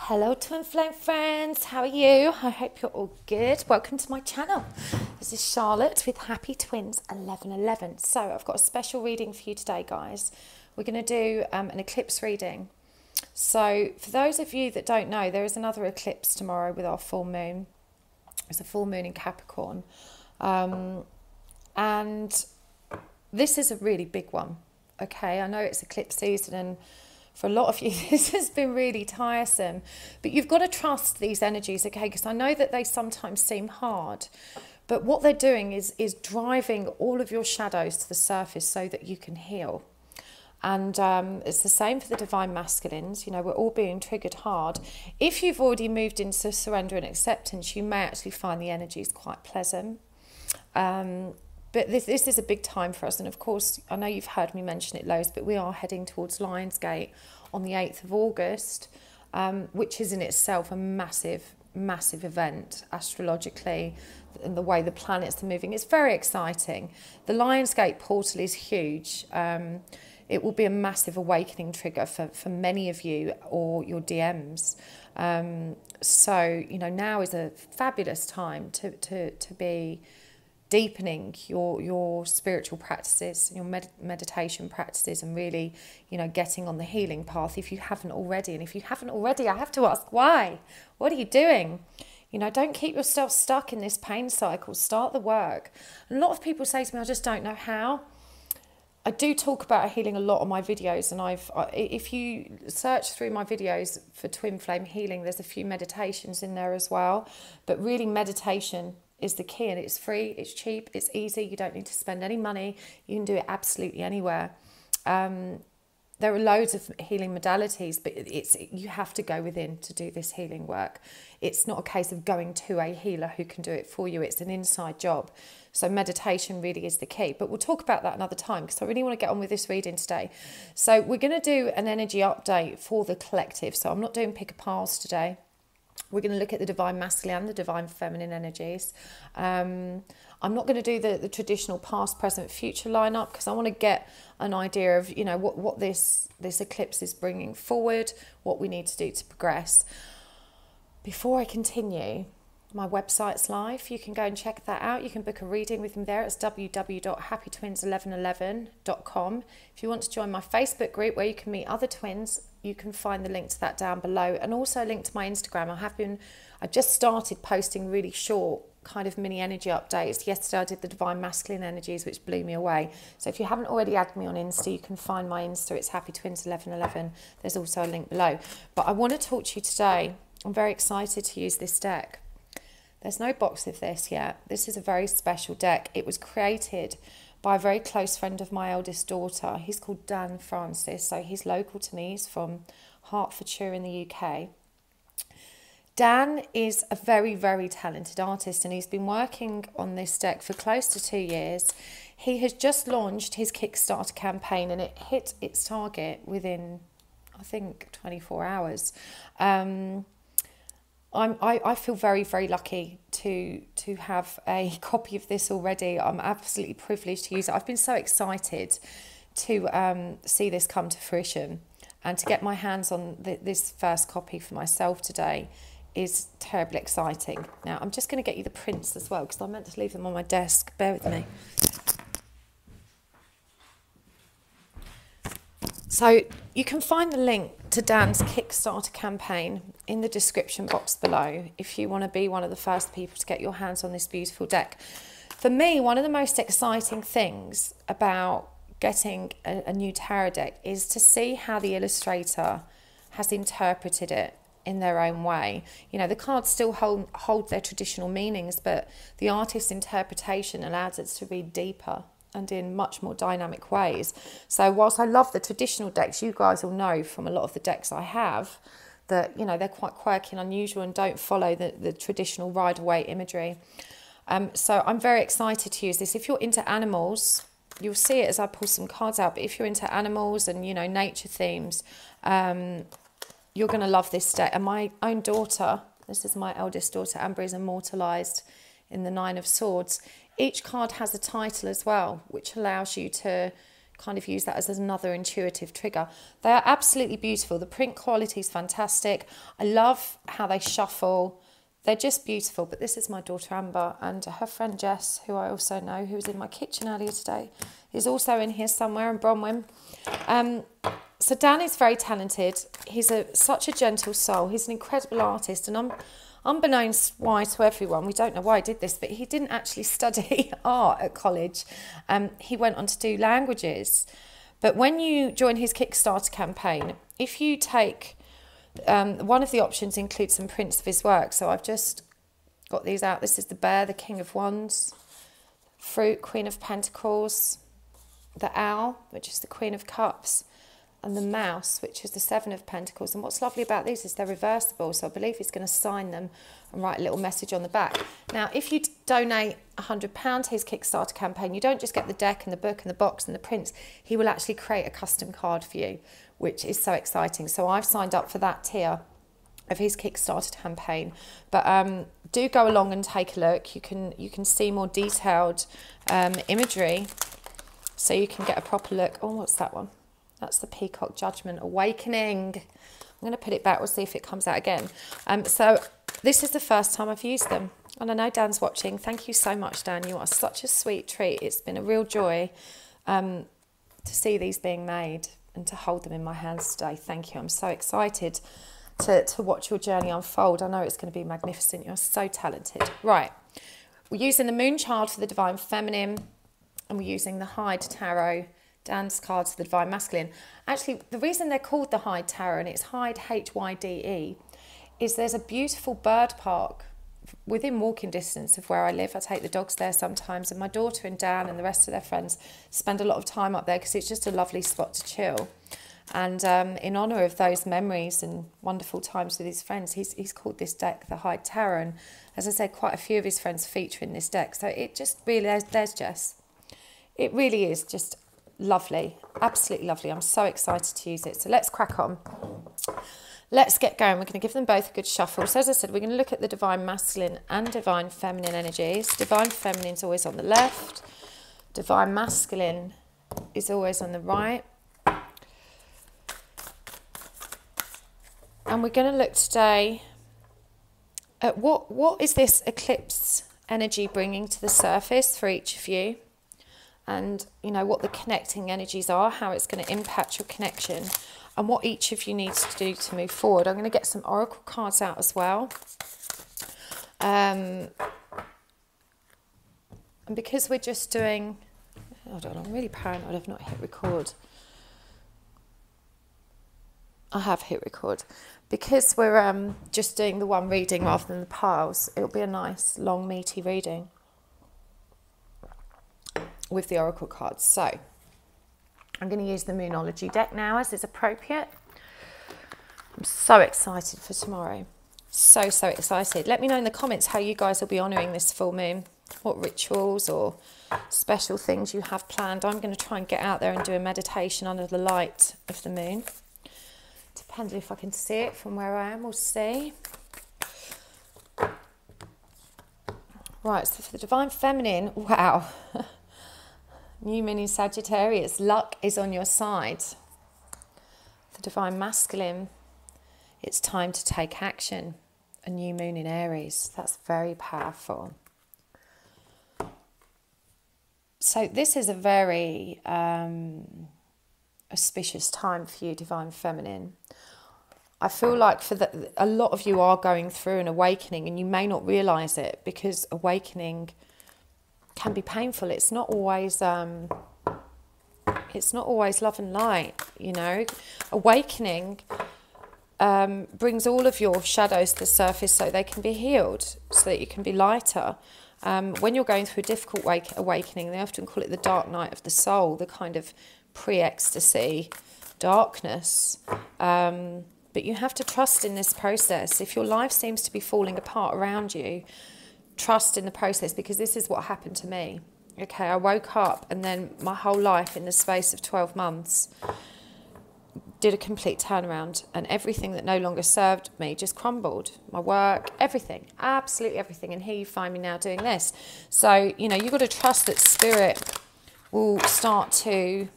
Hello twin flame friends, how are you? I hope you're all good. Welcome to my channel. This is Charlotte with Happy Twins 1111. So I've got a special reading for you today, guys. We're going to do an eclipse reading. So for those of you that don't know, there is another eclipse tomorrow with our full moon. It's a full moon in Capricorn. And this is a really big one. Okay, I know it's eclipse season and for a lot of you, this has been really tiresome. But you've got to trust these energies, okay? Because I know that they sometimes seem hard. But what they're doing is driving all of your shadows to the surface so that you can heal. And it's the same for the Divine Masculines. You know, we're all being triggered hard. If you've already moved into surrender and acceptance, you may actually find the energies quite pleasant. But this is a big time for us. And of course, I know you've heard me mention it loads, but we are heading towards Lionsgate on the 8th of August, which is in itself a massive, massive event astrologically, and the way the planets are moving. It's very exciting. The Lionsgate portal is huge. It will be a massive awakening trigger for many of you or your DMs. So, you know, now is a fabulous time to be deepening your spiritual practices, your meditation practices, and really, you know, getting on the healing path if you haven't already. And if you haven't already, I have to ask why. What are you doing? You know, don't keep yourself stuck in this pain cycle. Start the work. And a lot of people say to me, I just don't know how. I do talk about healing a lot on my videos, and if you search through my videos for twin flame healing, there's a few meditations in there as well. But really, meditation is the key, and it's free, it's cheap, it's easy. You don't need to spend any money. You can do it absolutely anywhere. There are loads of healing modalities, but you have to go within to do this healing work. It's not a case of going to a healer who can do it for you. It's an inside job. So meditation really is the key. But we'll talk about that another time, because I really want to get on with this reading today. So we're going to do an energy update for the collective. So I'm not doing pick a piles today. We're going to look at the Divine Masculine and the Divine Feminine energies. I'm not going to do the traditional past, present, future lineup, because I want to get an idea of, you know, what this eclipse is bringing forward, what we need to do to progress. Before I continue, my website's live. You can go and check that out. You can book a reading with me there. It's www.happytwins1111.com. If you want to join my Facebook group where you can meet other twins, you can find the link to that down below, and also a link to my Instagram. I just started posting really short kind of mini energy updates. Yesterday I did the Divine Masculine energies, which blew me away. So if you haven't already added me on Insta, you can find my Insta. It's happytwins1111. There's also a link below. But I want to talk to you today. I'm very excited to use this deck. There's no box of this yet. This is a very special deck. It was created by a very close friend of my eldest daughter. He's called Dan Francis, so he's local to me. He's from Hertfordshire in the UK. Dan is a very, very talented artist, and he's been working on this deck for close to 2 years. He has just launched his Kickstarter campaign, and it hit its target within, I think, 24 hours. I feel very, very lucky to have a copy of this already. I'm absolutely privileged to use it. I've been so excited to see this come to fruition, and to get my hands on this first copy for myself today is terribly exciting. Now, I'm just going to get you the prints as well, because I meant to leave them on my desk. Bear with me. So you can find the link to Dan's Kickstarter campaign in the description box below if you want to be one of the first people to get your hands on this beautiful deck. For me, one of the most exciting things about getting a new tarot deck is to see how the illustrator has interpreted it in their own way. You know, the cards still hold their traditional meanings, but the artist's interpretation allows it to read deeper and in much more dynamic ways. So whilst I love the traditional decks, you guys will know from a lot of the decks I have that, you know, they're quite quirky and unusual and don't follow the traditional Rider-Waite imagery. So I'm very excited to use this. If you're into animals, you'll see it as I pull some cards out, but if you're into animals and, you know, nature themes, you're going to love this deck. And my own daughter, this is my eldest daughter, Amber, is immortalised in the Nine of Swords. Each card has a title as well, which allows you to kind of use that as another intuitive trigger. They are absolutely beautiful. The print quality is fantastic. I love how they shuffle. They're just beautiful. But this is my daughter Amber, and her friend Jess, who I also know, who was in my kitchen earlier today, is also in here somewhere in Bronwyn. So Dan is very talented. He's such a gentle soul. He's an incredible artist, and unbeknownst why to everyone, we don't know why he did this, but he didn't actually study art at college. He went on to do languages. But when you join his Kickstarter campaign, if you take, one of the options includes some prints of his work. So I've just got these out. This is the Bear, the King of Wands, Fruit, Queen of Pentacles, the Owl, which is the Queen of Cups, and the Mouse, which is the Seven of Pentacles. And what's lovely about these is they're reversible, so I believe he's going to sign them and write a little message on the back. Now, if you donate £100 to his Kickstarter campaign, you don't just get the deck and the book and the box and the prints. He will actually create a custom card for you, which is so exciting. So I've signed up for that tier of his Kickstarter campaign. But do go along and take a look. You can see more detailed imagery, so you can get a proper look. Oh, what's that one? That's the Peacock Judgment Awakening. I'm going to put it back. We'll see if it comes out again. So this is the first time I've used them. And I know Dan's watching. Thank you so much, Dan. You are such a sweet treat. It's been a real joy to see these being made and to hold them in my hands today. Thank you. I'm so excited to watch your journey unfold. I know it's going to be magnificent. You're so talented. Right. We're using the Moonchild for the Divine Feminine, and we're using the Hyde Tarot, Dan's cards for the Divine Masculine. Actually, the reason they're called the Hyde Tarot, and it's Hyde, Hyde, is there's a beautiful bird park within walking distance of where I live. I take the dogs there sometimes, and my daughter and Dan and the rest of their friends spend a lot of time up there because it's just a lovely spot to chill. And in honour of those memories and wonderful times with his friends, he's called this deck the Hyde Tarot. And as I said, quite a few of his friends feature in this deck. So it just really, there's Jess. It really is just lovely, absolutely lovely. I'm so excited to use it. So let's crack on. Let's get going. We're going to give them both a good shuffle. So as I said, we're going to look at the Divine Masculine and Divine Feminine energies. Divine Feminine is always on the left. Divine Masculine is always on the right. And we're going to look today at what is this eclipse energy bringing to the surface for each of you. And, you know, what the connecting energies are, how it's going to impact your connection, and what each of you needs to do to move forward. I'm going to get some oracle cards out as well. And because we're just doing... Hold on, I'm really paranoid I've not hit record. I have hit record. Because we're just doing the one reading rather than the piles, it'll be a nice, long, meaty reading with the oracle cards. So I'm going to use the Moonology deck now, as is appropriate. I'm so excited for tomorrow. So excited. Let me know in the comments how you guys will be honouring this full moon. What rituals or special things you have planned. I'm going to try and get out there and do a meditation under the light of the moon. Depending if I can see it from where I am, we'll see. Right, so for the Divine Feminine, wow. New moon in Sagittarius, luck is on your side. The Divine Masculine, it's time to take action. A new moon in Aries, that's very powerful. So this is a very auspicious time for you, Divine Feminine. I feel like a lot of you are going through an awakening, and you may not realise it, because awakening can be painful. It's not always love and light, you know. Awakening brings all of your shadows to the surface so they can be healed, so that you can be lighter. When you're going through a difficult awakening, they often call it the dark night of the soul, the kind of pre-ecstasy darkness. But you have to trust in this process. If your life seems to be falling apart around you, trust in the process, because this is what happened to me. Okay, I woke up, and then my whole life in the space of 12 months did a complete turnaround, and everything that no longer served me just crumbled. My work, everything, absolutely everything. And here you find me now doing this. So, you know, you've got to trust that spirit will start to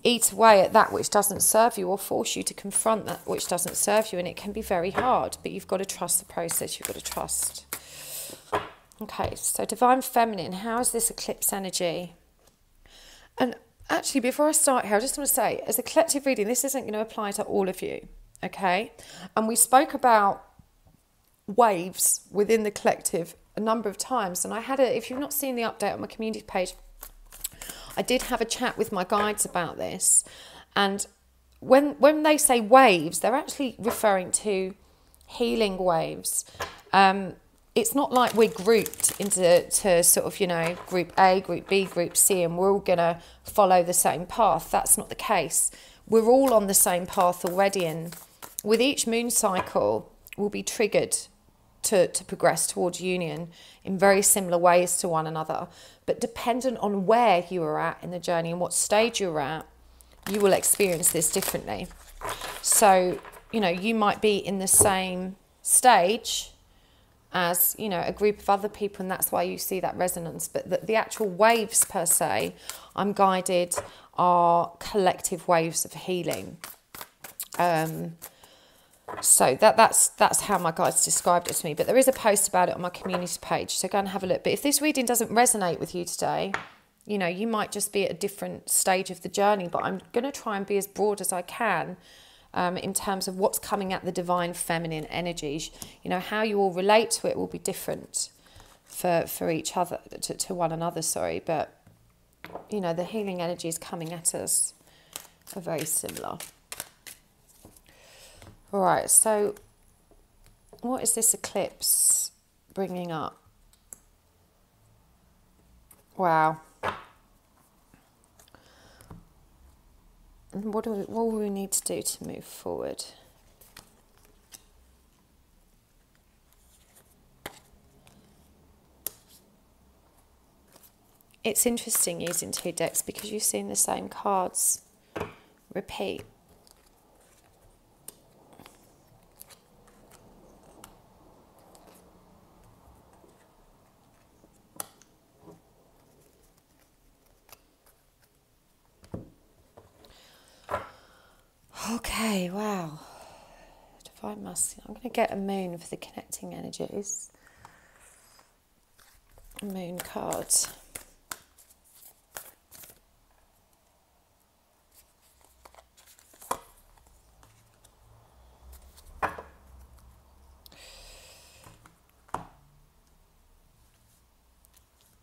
eat away at that which doesn't serve you, or force you to confront that which doesn't serve you. And it can be very hard, but you've got to trust the process. You've got to trust. Okay, so Divine Feminine, how is this eclipse energy? And actually, before I start here, I just want to say, as a collective reading, this isn't going to apply to all of you, okay? And we spoke about waves within the collective a number of times. And I had if you've not seen the update on my community page, I did have a chat with my guides about this. And when they say waves, they're actually referring to healing waves. It's not like we're grouped into sort of, you know, group A, group B, group C, and we're all going to follow the same path. That's not the case. We're all on the same path already, and with each moon cycle, we'll be triggered to progress towards union in very similar ways to one another. But dependent on where you are at in the journey and what stage you're at, you will experience this differently. So, you know, you might be in the same stage as, you know, a group of other people, and that's why you see that resonance. But the actual waves per se, I'm guided, are collective waves of healing. So that's how my guides described it to me. But there is a post about it on my community page, so go and have a look. But if this reading doesn't resonate with you today, you know, you might just be at a different stage of the journey. But I'm going to try and be as broad as I can in terms of what's coming at the Divine Feminine energies. You know, how you all relate to it will be different for each other, to one another, sorry. But, you know, the healing energies coming at us are very similar. All right, so what is this eclipse bringing up? Wow. And what do we need to do to move forward? It's interesting using two decks because you've seen the same cards repeat. Okay, wow. Divine Masculine. I'm going to get a moon for the connecting energies. Moon cards.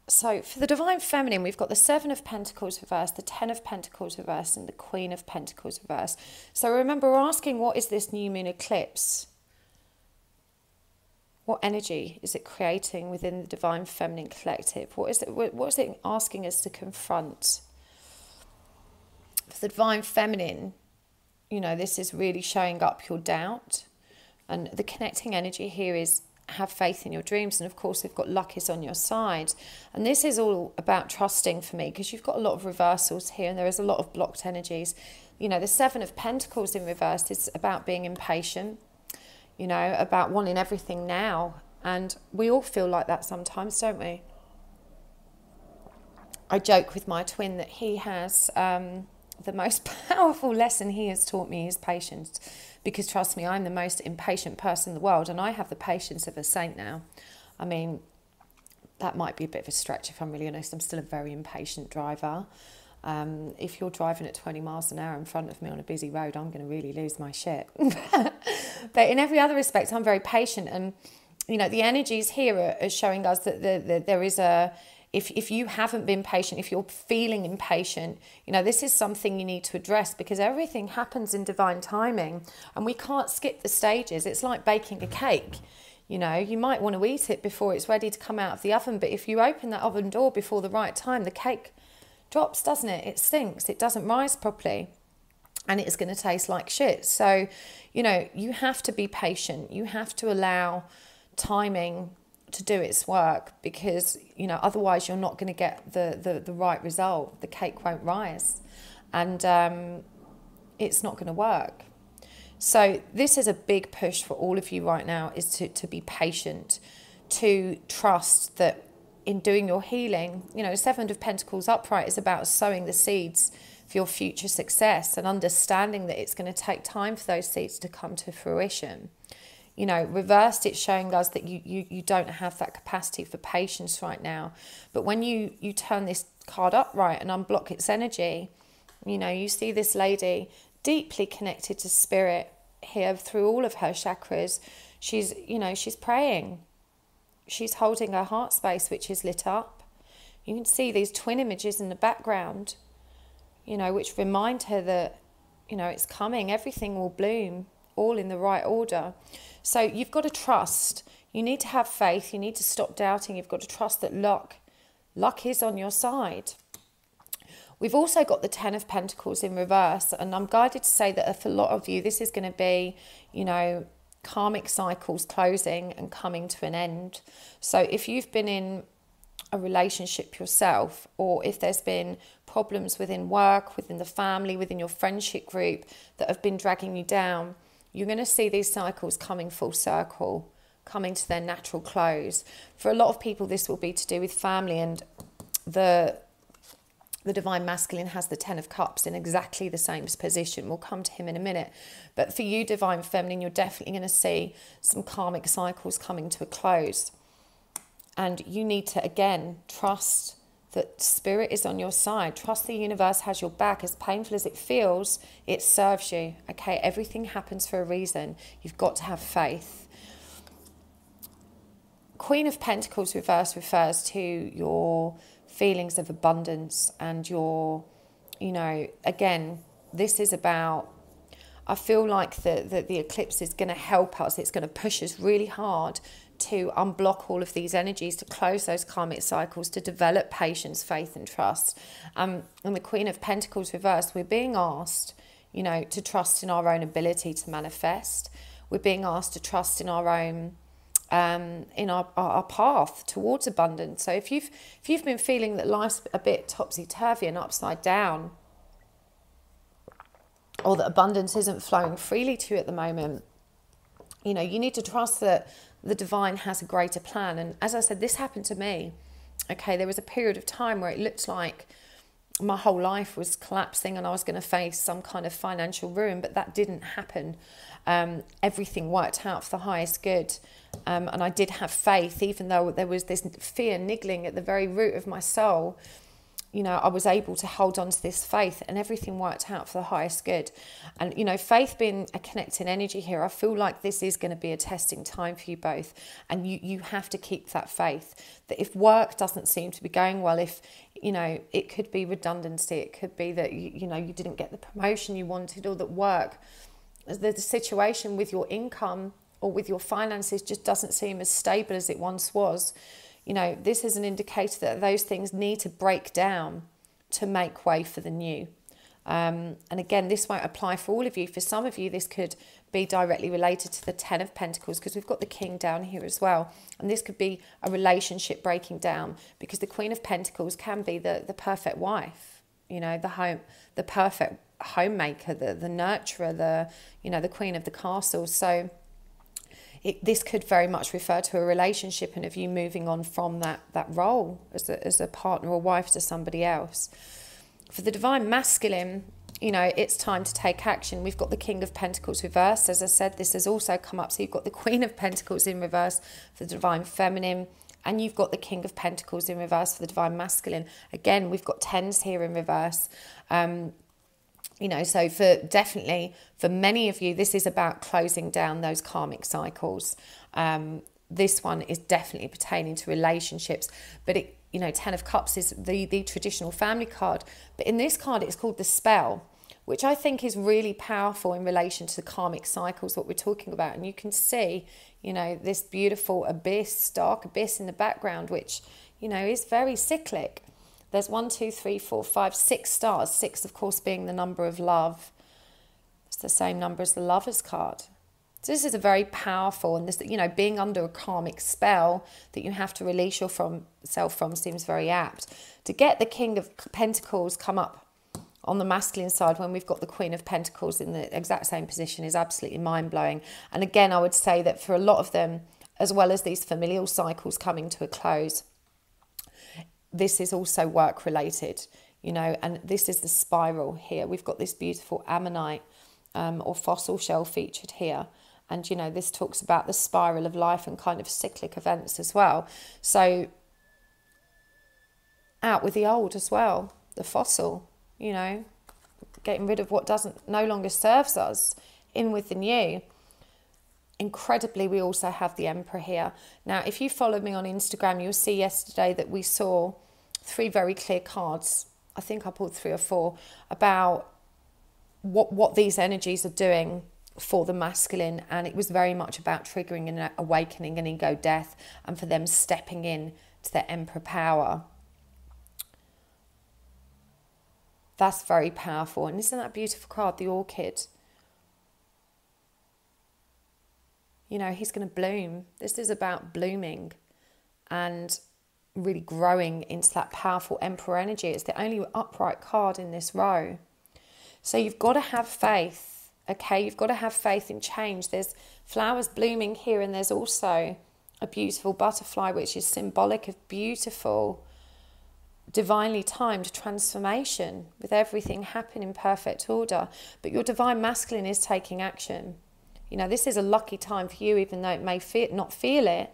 So for the Divine Feminine, we've got the Seven of Pentacles reversed, the Ten of Pentacles reversed, and the Queen of Pentacles reversed. So remember, we're asking, what is this new moon eclipse? What energy is it creating within the Divine Feminine collective? What is it asking us to confront? For the Divine Feminine, you know, this is really showing up your doubt. And the connecting energy here is have faith in your dreams. And of course, we've got luck is on your side. And this is all about trusting for me, because you've got a lot of reversals here and there is a lot of blocked energies. You know, the Seven of Pentacles in reverse is about being impatient, you know, about wanting everything now. And we all feel like that sometimes, don't we? I joke with my twin that he has the most powerful lesson he has taught me is patience. Because trust me, I'm the most impatient person in the world, and I have the patience of a saint now. I mean, that might be a bit of a stretch if I'm really honest. I'm still a very impatient driver. If you're driving at 20 miles an hour in front of me on a busy road, I'm going to really lose my shit. But in every other respect, I'm very patient. And, you know, the energies here are showing us that there is a... If you haven't been patient, if you're feeling impatient, you know, this is something you need to address, because everything happens in divine timing and we can't skip the stages. It's like baking a cake. You know, you might want to eat it before it's ready to come out of the oven, but if you open that oven door before the right time, the cake drops, doesn't it? It stinks. It doesn't rise properly and it's going to taste like shit. So, you know, you have to be patient. You have to allow timing to do its work, because, you know, otherwise you're not going to get the right result. The cake won't rise and it's not going to work. So this is a big push for all of you right now, is to be patient, to trust that in doing your healing, you know, Seven of Pentacles upright is about sowing the seeds for your future success, and understanding that it's going to take time for those seeds to come to fruition. You know, reversed, it's showing us that you don't have that capacity for patience right now. But when you turn this card upright and unblock its energy, you know, you see this lady deeply connected to spirit here through all of her chakras. She's, you know, she's praying. She's holding her heart space, which is lit up. You can see these twin images in the background, you know, which remind her that, you know, it's coming. Everything will bloom, all in the right order. So you've got to trust. You need to have faith. You need to stop doubting. You've got to trust that luck is on your side. We've also got the Ten of Pentacles in reverse, and I'm guided to say that for a lot of you, this is going to be, you know, karmic cycles closing and coming to an end. So if you've been in a relationship yourself, or if there's been problems within work, within the family, within your friendship group that have been dragging you down, you're going to see these cycles coming full circle, coming to their natural close. For a lot of people, this will be to do with family, and the Divine Masculine has the Ten of Cups in exactly the same position. We'll come to him in a minute. But for you, Divine Feminine, you're definitely going to see some karmic cycles coming to a close. And you need to, again, trust that spirit is on your side. Trust the universe has your back. As painful as it feels, it serves you. Okay, everything happens for a reason. You've got to have faith. Queen of Pentacles reverse refers to your feelings of abundance and your, you know, again, this is about, I feel like the eclipse is going to help us. It's going to push us really hard to unblock all of these energies, to close those karmic cycles, to develop patience, faith and trust. And the Queen of Pentacles reversed, we're being asked, you know, to trust in our own ability to manifest. We're being asked to trust in our own, in our path towards abundance. So if you've been feeling that life's a bit topsy-turvy and upside down, or that abundance isn't flowing freely to you at the moment, you know, you need to trust that the divine has a greater plan. And as I said, this happened to me. Okay, there was a period of time where it looked like my whole life was collapsing and I was going to face some kind of financial ruin, but that didn't happen. Everything worked out for the highest good. And I did have faith, even though there was this fear niggling at the very root of my soul. You know, I was able to hold on to this faith, and everything worked out for the highest good. And, you know, faith being a connecting energy here, I feel like this is going to be a testing time for you both. And you have to keep that faith, that if work doesn't seem to be going well, if, you know, it could be redundancy, it could be that, you know, you didn't get the promotion you wanted, or that work, the situation with your income or with your finances just doesn't seem as stable as it once was. You know, this is an indicator that those things need to break down to make way for the new. And again, this won't apply for all of you. For some of you, this could be directly related to the Ten of Pentacles, because we've got the King down here as well. And this could be a relationship breaking down, because the Queen of Pentacles can be the perfect wife, you know, the perfect homemaker, the nurturer, the Queen of the Castle. So this could very much refer to a relationship and of you moving on from that role as a partner or wife to somebody else. For the Divine Masculine, you know, it's time to take action. We've got the King of Pentacles reversed. As I said, this has also come up. So you've got the Queen of Pentacles in reverse for the Divine Feminine, and you've got the King of Pentacles in reverse for the Divine Masculine. Again, we've got tens here in reverse. You know, so definitely for many of you, this is about closing down those karmic cycles. This one is definitely pertaining to relationships, but it, you know, Ten of Cups is the traditional family card. But in this card, it's called the Spell, which I think is really powerful in relation to the karmic cycles, what we're talking about. And you can see, you know, this beautiful abyss, dark abyss in the background, which, you know, is very cyclic. There's 1, 2, 3, 4, 5, 6 stars. 6, of course, being the number of love. It's the same number as the Lover's card. So this is a very powerful, and this, you know, being under a karmic spell that you have to release yourself from seems very apt. To get the King of Pentacles come up on the masculine side when we've got the Queen of Pentacles in the exact same position is absolutely mind-blowing. And again, I would say that for a lot of them, as well as these familial cycles coming to a close, this is also work related. you know, and this is the spiral here. We've got this beautiful ammonite or fossil shell featured here. And, you know, this talks about the spiral of life and kind of cyclic events as well. So out with the old as well, the fossil, you know, getting rid of what no longer serves us, in with the new. Incredibly, we also have the Emperor here. Now, if you followed me on Instagram, you'll see yesterday that we saw 3 very clear cards. I think I pulled 3 or 4 about what these energies are doing for the masculine, and it was very much about triggering and awakening an ego death, and for them stepping in to their Emperor power. That's very powerful. And isn't that a beautiful card, the orchid? You know, he's going to bloom. This is about blooming and really growing into that powerful Emperor energy. It's the only upright card in this row. So you've got to have faith, okay? You've got to have faith in change. There's flowers blooming here, and there's also a beautiful butterfly, which is symbolic of beautiful, divinely timed transformation, with everything happening in perfect order. But your divine masculine is taking action. You know, this is a lucky time for you, even though it may not feel it.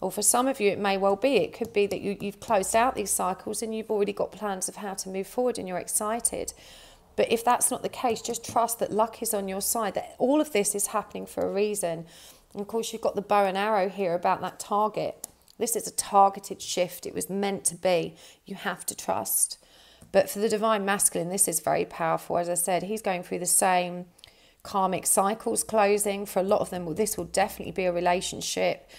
Or for some of you, it may well be. It could be that you've closed out these cycles and you've already got plans of how to move forward and you're excited. But if that's not the case, just trust that luck is on your side, that all of this is happening for a reason. And of course, you've got the bow and arrow here about that target. This is a targeted shift. It was meant to be. You have to trust. But for the divine masculine, this is very powerful. As I said, he's going through the same karmic cycles closing. For a lot of them, this will definitely be a relationship,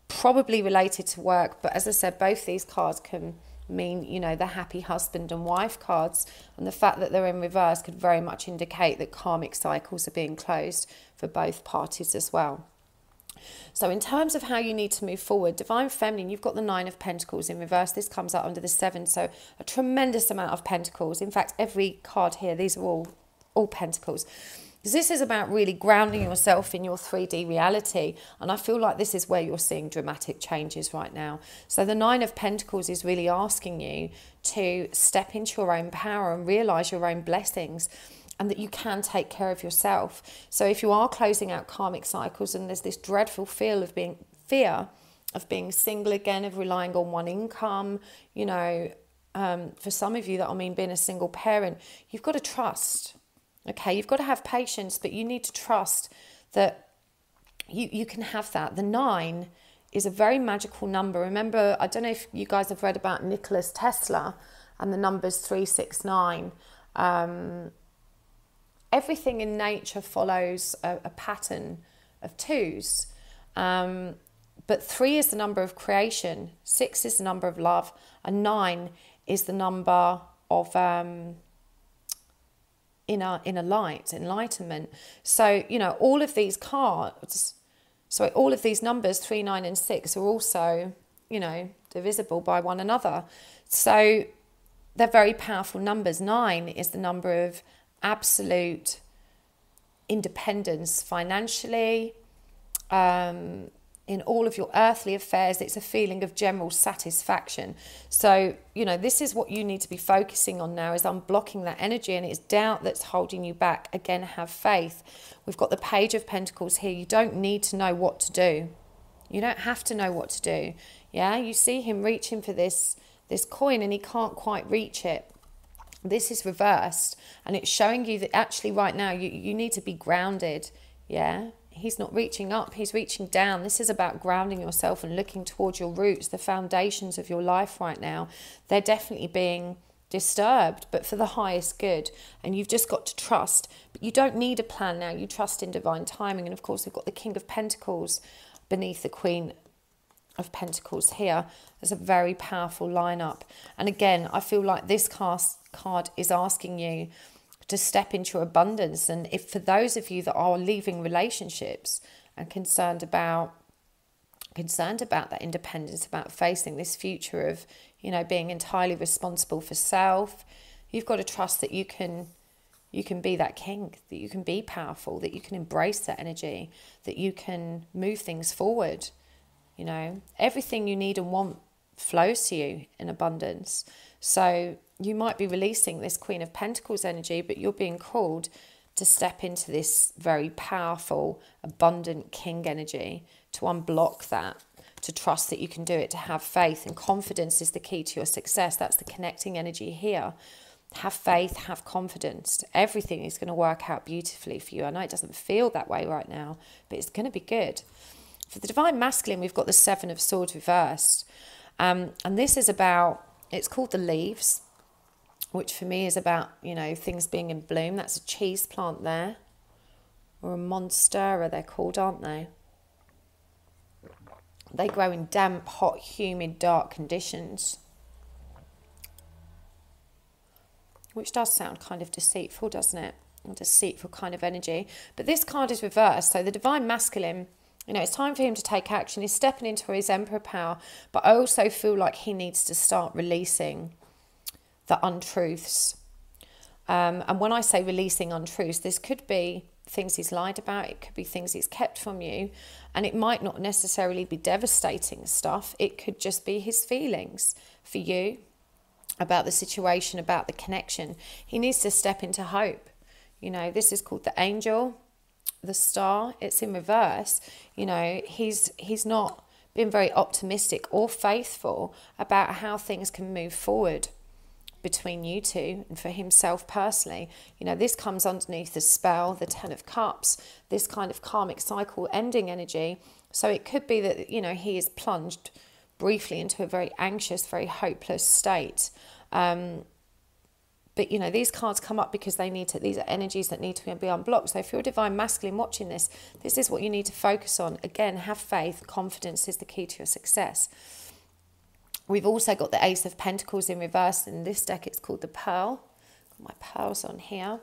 probably related to work. But as I said, both these cards can mean, you know, the happy husband and wife cards. And the fact that they're in reverse could very much indicate that karmic cycles are being closed for both parties as well. So in terms of how you need to move forward, divine feminine, you've got the 9 of Pentacles in reverse. This comes out under the 7, so a tremendous amount of Pentacles. In fact, every card here, these are all Pentacles. This is about really grounding yourself in your 3D reality. And I feel like this is where you're seeing dramatic changes right now. So the 9 of Pentacles is really asking you to step into your own power and realize your own blessings, and that you can take care of yourself. So if you are closing out karmic cycles and there's this dreadful fear of being single again, of relying on one income, you know, for some of you, that being a single parent, you've got to trust. Okay, you've got to have patience, but you need to trust that you can have that. The 9 is a very magical number. Remember, I don't know if you guys have read about Nikola Tesla and the numbers 369. Everything in nature follows a pattern of 2s. But 3 is the number of creation, 6 is the number of love, and 9 is the number of inner light, enlightenment. So, you know, all of these all of these numbers, 3, 9 and 6, are also, you know, divisible by one another. So they're very powerful numbers. 9 is the number of absolute independence financially, in all of your earthly affairs. It's a feeling of general satisfaction. So, you know, this is what you need to be focusing on now, is unblocking that energy, and it's doubt that's holding you back. Again, have faith. We've got the Page of Pentacles here. You don't need to know what to do. You don't have to know what to do. Yeah, you see him reaching for this coin and he can't quite reach it. This is reversed, and it's showing you that actually right now you need to be grounded. Yeah, he's not reaching up, he's reaching down. This is about grounding yourself and looking towards your roots, the foundations of your life right now. They're definitely being disturbed, but for the highest good. And you've just got to trust. But you don't need a plan now. You trust in divine timing. And of course, we've got the King of Pentacles beneath the Queen of Pentacles here. There's a very powerful lineup. And again, I feel like this card is asking you to step into your abundance. And if for those of you that are leaving relationships and concerned about that independence, about facing this future of, you know, being entirely responsible for self, you've got to trust that you can be that king, that you can be powerful, that you can embrace that energy, that you can move things forward. You know, everything you need and want flows to you in abundance. So you might be releasing this Queen of Pentacles energy, but you're being called to step into this very powerful, abundant King energy, to unblock that, to trust that you can do it, to have faith. And confidence is the key to your success. That's the connecting energy here. Have faith, have confidence. Everything is going to work out beautifully for you. I know it doesn't feel that way right now, but it's going to be good. For the Divine Masculine, we've got the Seven of Swords reversed. And this is about, it's called the Leaves, which for me is about, you know, things being in bloom. That's a cheese plant there. Or a monstera, they're called, aren't they? They grow in damp, hot, humid, dark conditions. Which does sound kind of deceitful, doesn't it? A deceitful kind of energy. But this card is reversed. So the Divine Masculine, you know, it's time for him to take action. He's stepping into his Emperor power. But I also feel like he needs to start releasing the untruths. And when I say releasing untruths, this could be things he's lied about. It could be things he's kept from you. And it might not necessarily be devastating stuff. It could just be his feelings for you, about the situation, about the connection. He needs to step into hope. You know, this is called the Angel, the Star. It's in reverse. You know, he's not been very optimistic or faithful about how things can move forward between you two and for himself personally. You know, this comes underneath the spell, the Ten of Cups, this kind of karmic cycle ending energy. So it could be that, you know, he is plunged briefly into a very anxious, very hopeless state. But, you know, these cards come up because they need to, these are energies that need to be unblocked. So if you're a Divine Masculine watching this, this is what you need to focus on. Again, have faith. Confidence is the key to your success. We've also got the Ace of Pentacles in reverse. In this deck, it's called the Pearl. Got my pearls on here.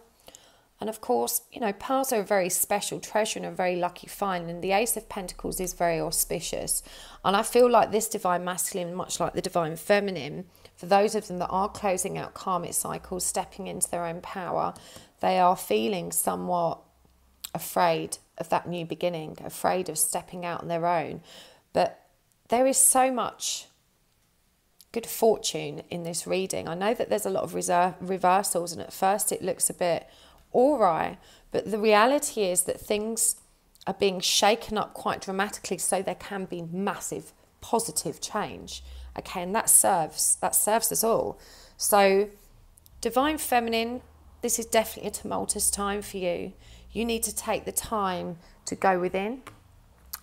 And of course, you know, pearls are a very special treasure and a very lucky find. And the Ace of Pentacles is very auspicious. And I feel like this Divine Masculine, much like the Divine Feminine, for those of them that are closing out karmic cycles, stepping into their own power, they are feeling somewhat afraid of that new beginning, afraid of stepping out on their own. But there is so much good fortune in this reading. I know that there's a lot of reversals, and at first it looks a bit awry, but the reality is that things are being shaken up quite dramatically, so there can be massive positive change. Okay, and that serves us all. So Divine Feminine, this is definitely a tumultuous time for you. You need to take the time to go within.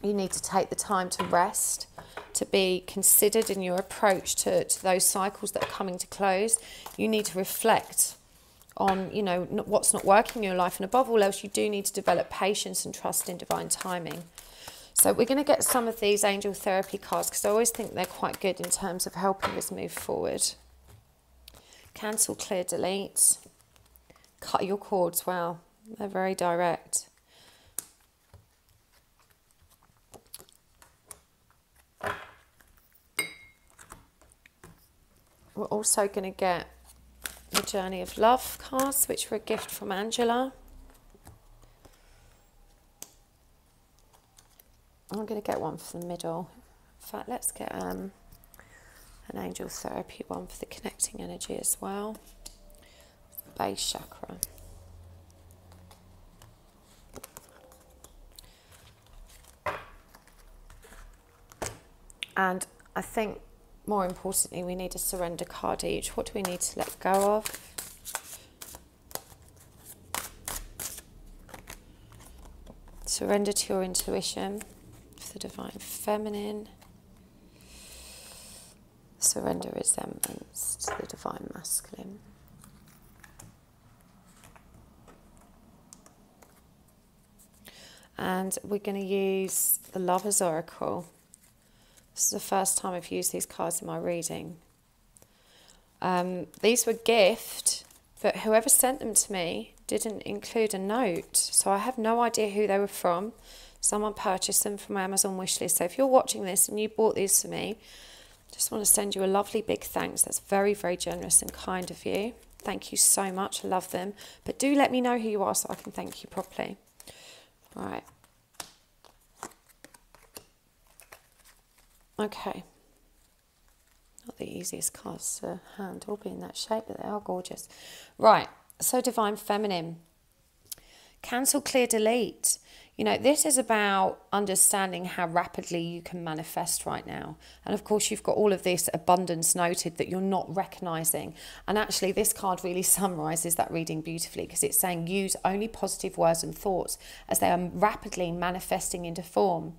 You need to take the time to rest, to be considered in your approach to those cycles that are coming to close. You need to reflect on, you know, what's not working in your life. And above all else, you do need to develop patience and trust in divine timing. So we're going to get some of these angel therapy cards, because I always think they're quite good in terms of helping us move forward. Cancel, clear, delete. Cut your cords. Well, they're very direct. We're also going to get the Journey of Love cards, which were a gift from Angela. I'm going to get one for the middle. In fact, let's get an angel therapy one for the connecting energy as well. Base chakra. And I think, more importantly, we need a surrender card each. What do we need to let go of? Surrender to your intuition for the Divine Feminine. Surrender resentments to the Divine Masculine. And we're going to use the Lover's Oracle. This is the first time I've used these cards in my reading. These were a gift, but whoever sent them to me didn't include a note. So I have no idea who they were from. Someone purchased them from my Amazon wishlist. So if you're watching this and you bought these for me, just want to send you a lovely big thanks. That's very, very generous and kind of you. Thank you so much. I love them. But do let me know who you are so I can thank you properly. All right. Okay. Got the easiest cards to handle, being that shape, but they are gorgeous. Right, so Divine Feminine. Cancel, clear, delete. You know, this is about understanding how rapidly you can manifest right now. And of course, you've got all of this abundance noted that you're not recognizing. And actually, this card really summarizes that reading beautifully, because it's saying use only positive words and thoughts as they are rapidly manifesting into form.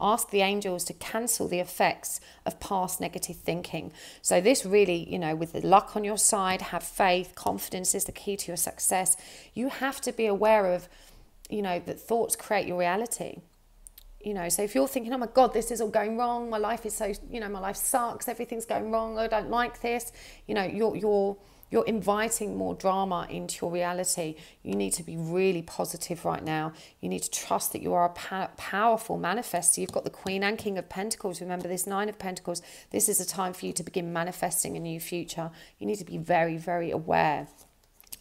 Ask the angels to cancel the effects of past negative thinking. So this really, you know, with the luck on your side, have faith, confidence is the key to your success. You have to be aware of, you know, that thoughts create your reality. You know, so if you're thinking, oh my God, this is all going wrong, my life is so, you know, my life sucks, everything's going wrong, I don't like this, you know, you're inviting more drama into your reality. You need to be really positive right now. You need to trust that you are a powerful manifester. You've got the Queen and King of Pentacles. Remember this Nine of Pentacles. This is a time for you to begin manifesting a new future. You need to be very, very aware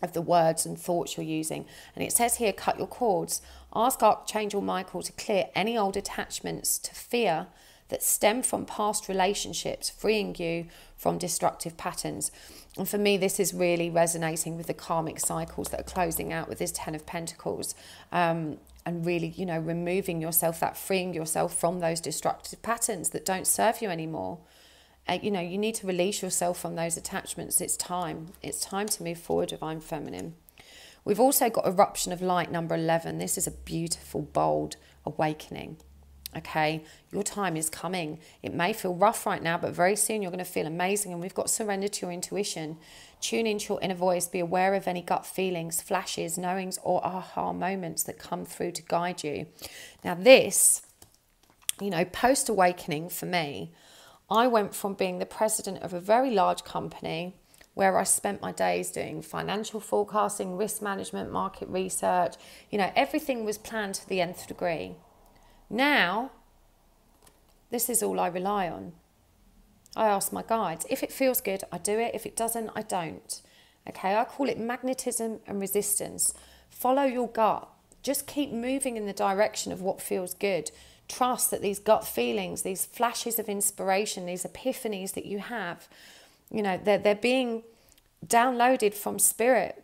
of the words and thoughts you're using. And it says here, cut your cords. Ask Archangel Michael to clear any old attachments to fear that stem from past relationships, freeing you from destructive patterns. And for me, this is really resonating with the karmic cycles that are closing out with this Ten of Pentacles. And really, you know, removing yourself, that freeing yourself from those destructive patterns that don't serve you anymore. You know, you need to release yourself from those attachments. It's time. It's time to move forward, Divine Feminine. We've also got Eruption of Light, number 11. This is a beautiful, bold awakening. Okay, your time is coming. It may feel rough right now, but very soon you're going to feel amazing. And we've got surrender to your intuition. Tune into your inner voice. Be aware of any gut feelings, flashes, knowings, or aha moments that come through to guide you. Now this, you know, post-awakening for me, I went from being the president of a very large company where I spent my days doing financial forecasting, risk management, market research. You know, everything was planned to the nth degree. Now, this is all I rely on. I ask my guides. If it feels good, I do it. If it doesn't, I don't. Okay, I call it magnetism and resistance. Follow your gut. Just keep moving in the direction of what feels good. Trust that these gut feelings, these flashes of inspiration, these epiphanies that you have, you know, they're being downloaded from spirit.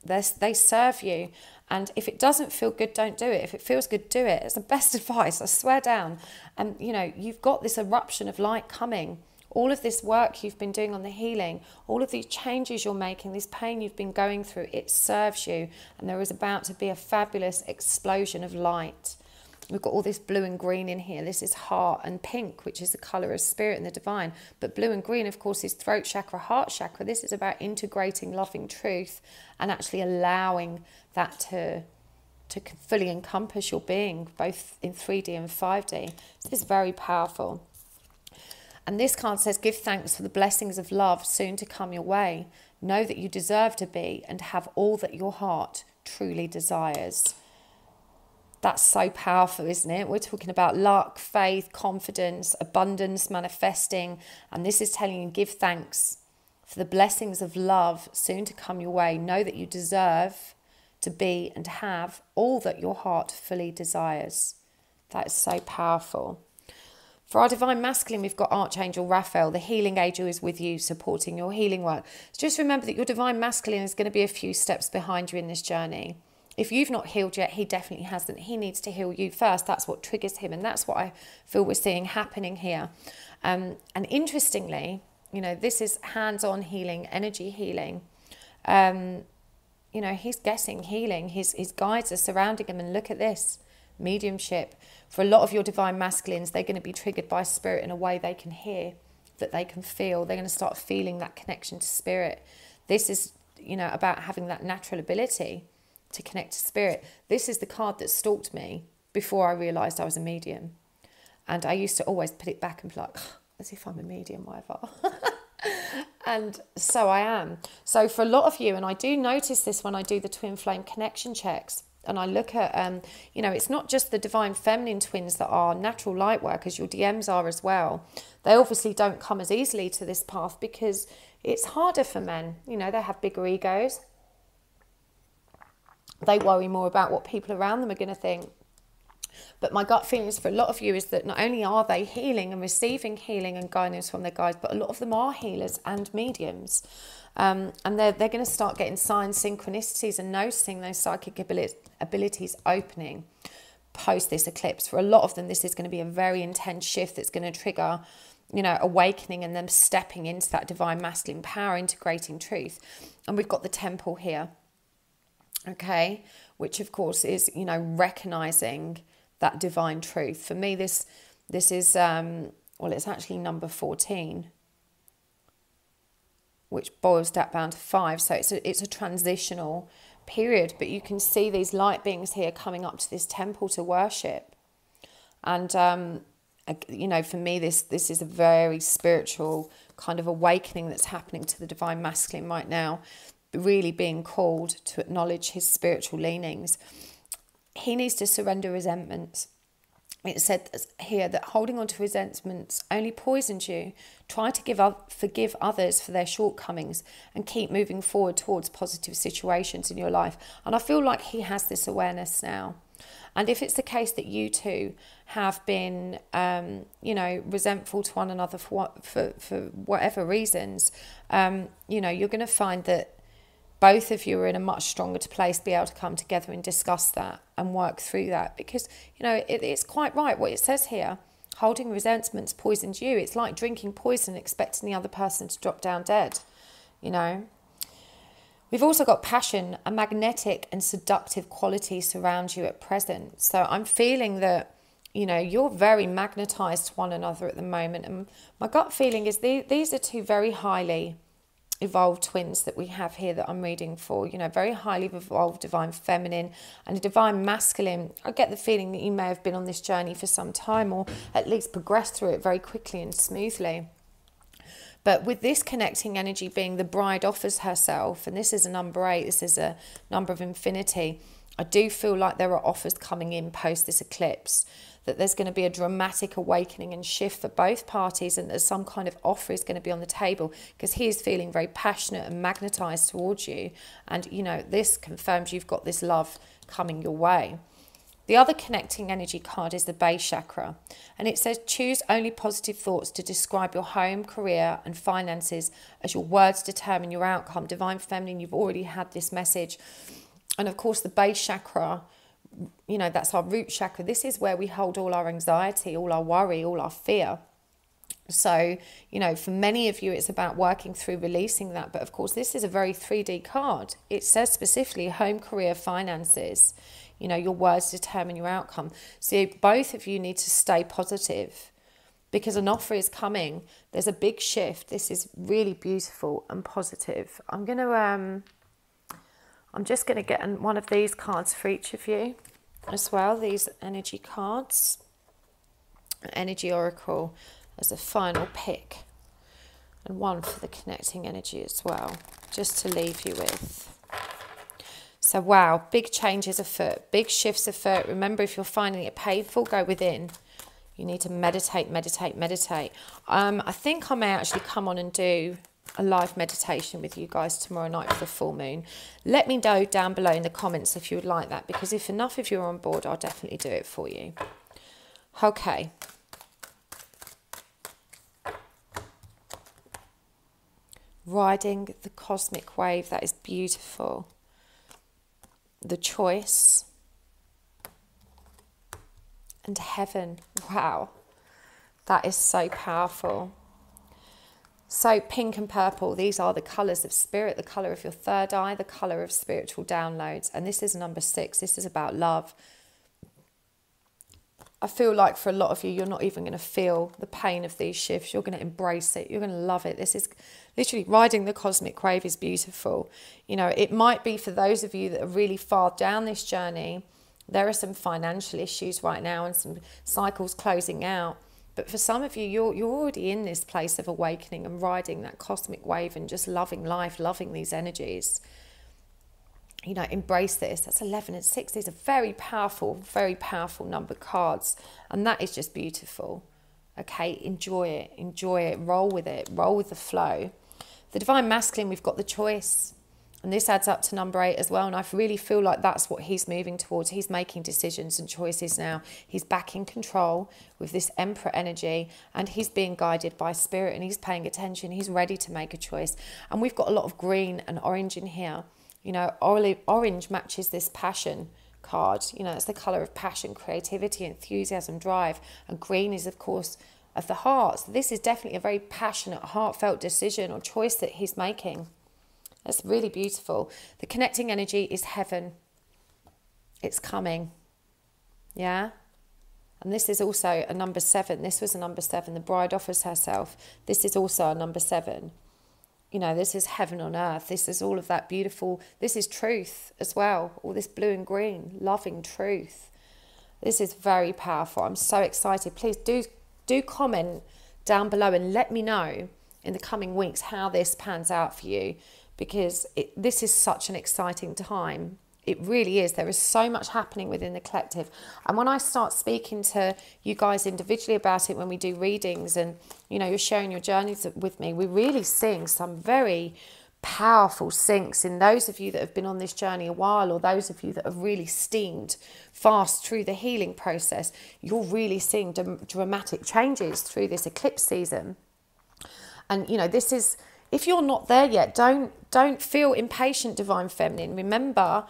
They serve you. And if it doesn't feel good, don't do it. If it feels good, do it. It's the best advice, I swear down. And, you know, you've got this eruption of light coming. All of this work you've been doing on the healing, all of these changes you're making, this pain you've been going through, it serves you. And there is about to be a fabulous explosion of light. We've got all this blue and green in here. This is heart, and pink, which is the colour of spirit and the divine. But blue and green, of course, is throat chakra, heart chakra. This is about integrating loving truth and actually allowing that to fully encompass your being, both in 3D and 5D. This is very powerful. And this card says, give thanks for the blessings of love soon to come your way. Know that you deserve to be and have all that your heart truly desires. That's so powerful, isn't it? We're talking about luck, faith, confidence, abundance, manifesting. And this is telling you, give thanks for the blessings of love soon to come your way. Know that you deserve to be and have all that your heart fully desires. That is so powerful. For our Divine Masculine, we've got Archangel Raphael. The healing angel is with you, supporting your healing work. So just remember that your Divine Masculine is going to be a few steps behind you in this journey. If you've not healed yet, he definitely hasn't. He needs to heal you first. That's what triggers him. And that's what I feel we're seeing happening here. And interestingly, you know, this is hands-on healing, energy healing. You know, he's getting healing. His guides are surrounding him. And look at this, mediumship. For a lot of your Divine Masculines, they're going to be triggered by spirit in a way they can hear, that they can feel. They're going to start feeling that connection to spirit. This is, you know, about having that natural ability to connect to spirit. This is the card that stalked me before I realised I was a medium. And I used to always put it back and be like, as if I'm a medium, whatever. And so I am. So for a lot of you, and I do notice this when I do the twin flame connection checks, and I look at, you know, it's not just the Divine Feminine twins that are natural light workers, your DMs are as well. They obviously don't come as easily to this path because it's harder for men. You know, they have bigger egos. They worry more about what people around them are going to think. But my gut feeling is for a lot of you is that not only are they healing and receiving healing and guidance from their guides, but a lot of them are healers and mediums. And they're going to start getting signs, synchronicities, and noticing those psychic abilities opening post this eclipse. For a lot of them, this is going to be a very intense shift that's going to trigger, awakening and them stepping into that divine masculine power, integrating truth. And we've got the temple here, okay, which of course is, recognizing that divine truth. For me, this is, it's actually number 14, which boils that down to 5. So it's a transitional period, but you can see these light beings here coming up to this temple to worship. And, for me, this is a very spiritual kind of awakening that's happening to the divine masculine right now, really being called to acknowledge his spiritual leanings. He needs to surrender resentments. It said here that holding on to resentments only poisons you. Try to forgive others for their shortcomings and keep moving forward towards positive situations in your life. And I feel like he has this awareness now. And if it's the case that you two have been, resentful to one another for whatever reasons, you're going to find that both of you are in a much stronger place to be able to come together and discuss that and work through that. Because, it's quite right what it says here. Holding resentments poisons you. It's like drinking poison, expecting the other person to drop down dead, We've also got passion, a magnetic and seductive quality surround you at present. So I'm feeling that, you're very magnetized to one another at the moment. And my gut feeling is these are two very highly evolved twins that we have here that I'm reading for, very highly evolved divine feminine and a divine masculine. I get the feeling that you may have been on this journey for some time, or at least progressed through it very quickly and smoothly. But with this connecting energy being the bride offers herself, and this is a number 8, this is a number of infinity, I do feel like there are offers coming in post this eclipse, that there's going to be a dramatic awakening and shift for both parties, and there's some kind of offer is going to be on the table, because he is feeling very passionate and magnetized towards you. And, this confirms you've got this love coming your way. The other connecting energy card is the base chakra, and it says choose only positive thoughts to describe your home, career and finances, as your words determine your outcome. Divine feminine, you've already had this message. And of course the base chakra, that's our root chakra. This is where we hold all our anxiety, all our worry, all our fear. So, for many of you, it's about working through releasing that. But of course, this is a very 3D card. It says specifically home, career, finances. Your words determine your outcome. So both of you need to stay positive, because an offer is coming. There's a big shift. This is really beautiful and positive. I'm just going to get one of these cards for each of you as well. These energy cards. Energy Oracle as a final pick. And one for the connecting energy as well, just to leave you with. So, wow, big changes afoot, big shifts afoot. Remember, if you're finding it painful, go within. You need to meditate, meditate, meditate. I think I may actually come on and do a live meditation with you guys tomorrow night for the full moon. Let me know down below in the comments if you would like that, because if enough of you are on board, I'll definitely do it for you. Okay. Riding the cosmic wave, that is beautiful. The choice. And heaven. Wow. That is so powerful. So pink and purple, these are the colours of spirit, the colour of your third eye, the colour of spiritual downloads. And this is number 6. This is about love. I feel like for a lot of you, you're not even going to feel the pain of these shifts. You're going to embrace it. You're going to love it. This is literally riding the cosmic wave is beautiful. It might be for those of you that are really far down this journey. There are some financial issues right now and some cycles closing out. But for some of you, you're already in this place of awakening and riding that cosmic wave and just loving life, loving these energies. Embrace this. That's 11 and 6. These are very powerful number cards. And that is just beautiful. Okay, enjoy it, roll with it, roll with the flow. The divine masculine, we've got the choice. And this adds up to number 8 as well. And I really feel like that's what he's moving towards. He's making decisions and choices now. He's back in control with this Emperor energy, and he's being guided by spirit, and he's paying attention. He's ready to make a choice. And we've got a lot of green and orange in here. You know, orange matches this passion card. You know, it's the colour of passion, creativity, enthusiasm, drive. And green is, of course, of the heart. So this is definitely a very passionate, heartfelt decision or choice that he's making. That's really beautiful. The connecting energy is heaven. It's coming. Yeah? And this is also a number 7. This was a number 7. The bride offers herself. This is also a number 7. You know, this is heaven on earth. This is all of that beautiful. This is truth as well. All this blue and green, loving truth. This is very powerful. I'm so excited. Please do comment down below and let me know in the coming weeks how this pans out for you, because this is such an exciting time. It really is. There is so much happening within the collective. And when I start speaking to you guys individually about it, when we do readings and, you know, you're sharing your journeys with me, we're really seeing some very powerful syncs in those of you that have been on this journey a while, or those of you that have really steamed fast through the healing process. You're really seeing dramatic changes through this eclipse season. And, you know, this is... If you're not there yet, don't feel impatient, Divine Feminine. Remember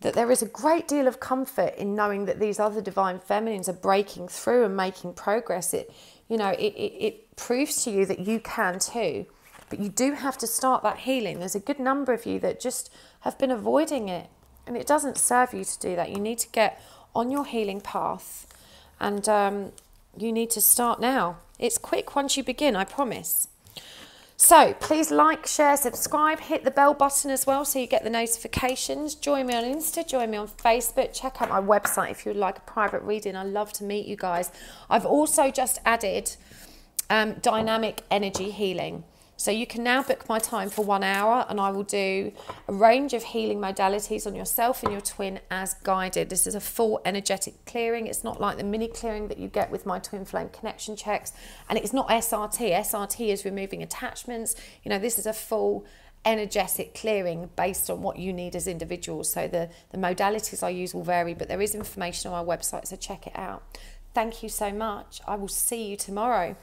that there is a great deal of comfort in knowing that these other Divine Feminines are breaking through and making progress. It proves to you that you can too. But you do have to start that healing. There's a good number of you that just have been avoiding it. And it doesn't serve you to do that. You need to get on your healing path. And you need to start now. It's quick once you begin, I promise. So please like, share, subscribe, hit the bell button as well so you get the notifications. Join me on Insta, join me on Facebook. Check out my website if you would like a private reading. I'd love to meet you guys. I've also just added dynamic energy healing. So you can now book my time for 1 hour, and I will do a range of healing modalities on yourself and your twin as guided. This is a full energetic clearing. It's not like the mini clearing that you get with my twin flame connection checks. And it's not SRT. SRT is removing attachments. You know, this is a full energetic clearing based on what you need as individuals. So the modalities I use will vary, but there is information on my website, so check it out. Thank you so much. I will see you tomorrow.